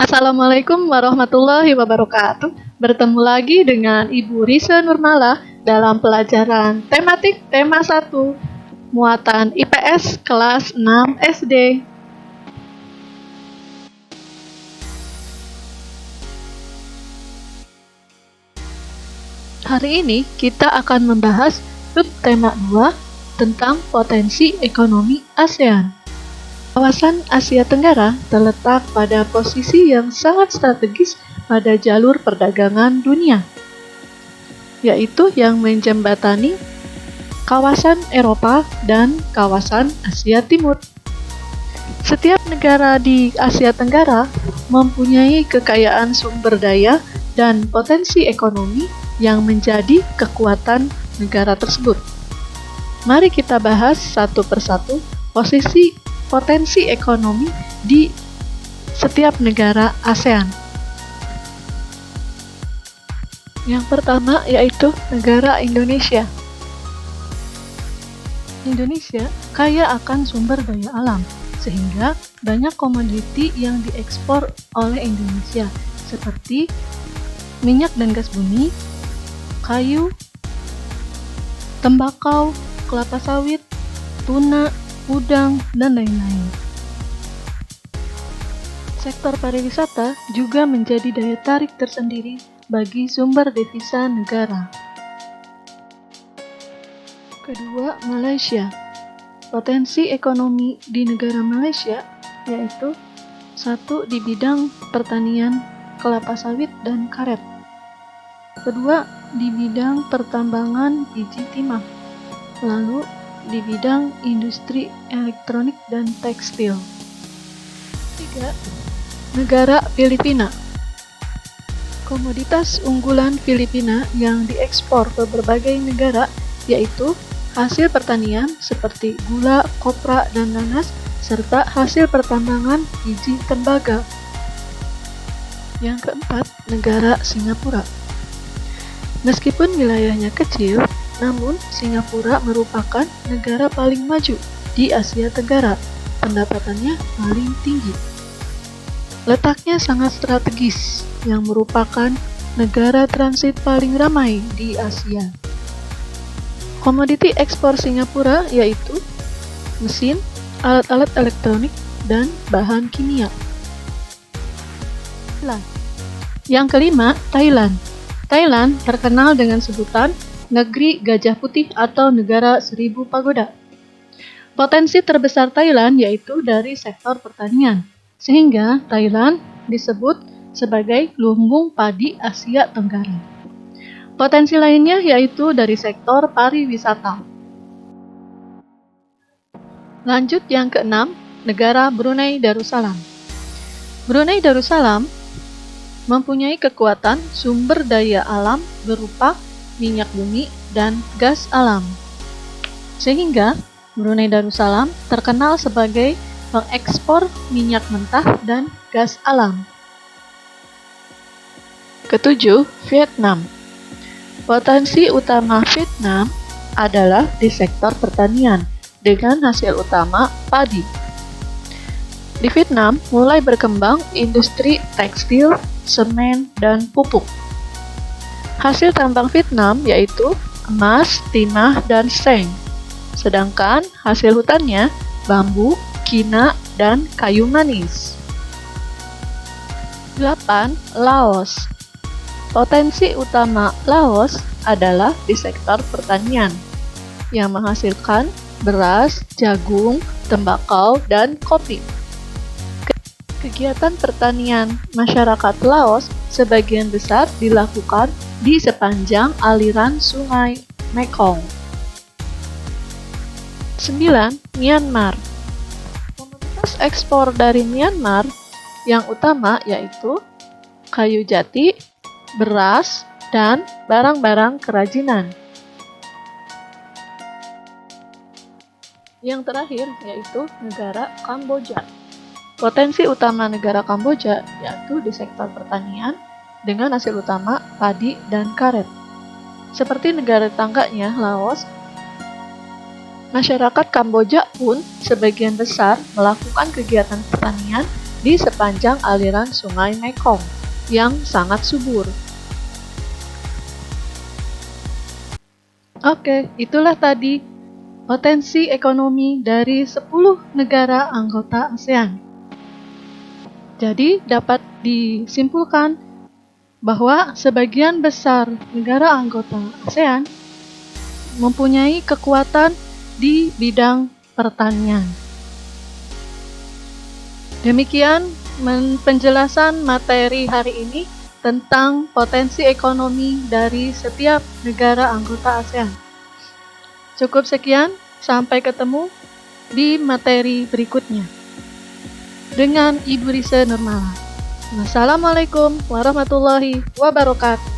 Assalamualaikum warahmatullahi wabarakatuh. Bertemu lagi dengan Ibu Risa Nurmala dalam pelajaran tematik tema 1 muatan IPS kelas 6 SD. Hari ini kita akan membahas subtema 2 tentang potensi ekonomi ASEAN. Kawasan Asia Tenggara terletak pada posisi yang sangat strategis pada jalur perdagangan dunia, yaitu yang menjembatani kawasan Eropa dan kawasan Asia Timur. Setiap negara di Asia Tenggara mempunyai kekayaan sumber daya dan potensi ekonomi yang menjadi kekuatan negara tersebut. Mari kita bahas satu persatu potensi ekonomi di setiap negara ASEAN. Yang pertama yaitu negara Indonesia. Indonesia kaya akan sumber daya alam, sehingga banyak komoditi yang diekspor oleh Indonesia, seperti minyak dan gas bumi, kayu, tembakau, kelapa sawit, tuna, udang, dan lain-lain. Sektor pariwisata juga menjadi daya tarik tersendiri bagi sumber devisa negara. Kedua, Malaysia. Potensi ekonomi di negara Malaysia yaitu 1. Di bidang pertanian kelapa sawit dan karet. Kedua, di bidang pertambangan biji timah. Lalu di bidang industri elektronik dan tekstil. 3. Negara Filipina. Komoditas unggulan Filipina yang diekspor ke berbagai negara yaitu hasil pertanian seperti gula, kopra, dan nanas, serta hasil pertambangan biji tembaga. Yang keempat, negara Singapura. Meskipun wilayahnya kecil, namun Singapura merupakan negara paling maju di Asia Tenggara. Pendapatannya paling tinggi. Letaknya sangat strategis, yang merupakan negara transit paling ramai di Asia. Komoditi ekspor Singapura yaitu mesin, alat-alat elektronik, dan bahan kimia. Yang kelima, Thailand. Thailand terkenal dengan sebutan negeri gajah putih atau negara 1000 pagoda. Potensi terbesar Thailand yaitu dari sektor pertanian, sehingga Thailand disebut sebagai lumbung padi Asia Tenggara. Potensi lainnya yaitu dari sektor pariwisata. Lanjut yang keenam, negara Brunei Darussalam. Brunei Darussalam mempunyai kekuatan sumber daya alam berupa minyak bumi dan gas alam. Sehingga Brunei Darussalam terkenal sebagai pengekspor minyak mentah dan gas alam. Ketujuh, Vietnam. Potensi utama Vietnam adalah di sektor pertanian dengan hasil utama padi. Di Vietnam mulai berkembang industri tekstil, semen, dan pupuk. Hasil tambang Vietnam yaitu emas, timah, dan seng. Sedangkan hasil hutannya bambu, kina, dan kayu manis. 8. Laos. Potensi utama Laos adalah di sektor pertanian yang menghasilkan beras, jagung, tembakau, dan kopi. Kegiatan pertanian masyarakat Laos sebagian besar dilakukan di sepanjang aliran sungai Mekong. 9. Myanmar. Komoditas ekspor dari Myanmar yang utama yaitu kayu jati, beras, dan barang-barang kerajinan. Yang terakhir yaitu negara Kamboja. Potensi utama negara Kamboja yaitu di sektor pertanian dengan hasil utama padi dan karet. Seperti negara tetangganya Laos, masyarakat Kamboja pun sebagian besar melakukan kegiatan pertanian di sepanjang aliran Sungai Mekong yang sangat subur. Oke, itulah tadi potensi ekonomi dari 10 negara anggota ASEAN. Jadi, dapat disimpulkan bahwa sebagian besar negara anggota ASEAN mempunyai kekuatan di bidang pertanian. Demikian penjelasan materi hari ini tentang potensi ekonomi dari setiap negara anggota ASEAN. Cukup sekian, sampai ketemu di materi berikutnya. Dengan Ibu Risa Nurmala. Wassalamualaikum warahmatullahi wabarakatuh.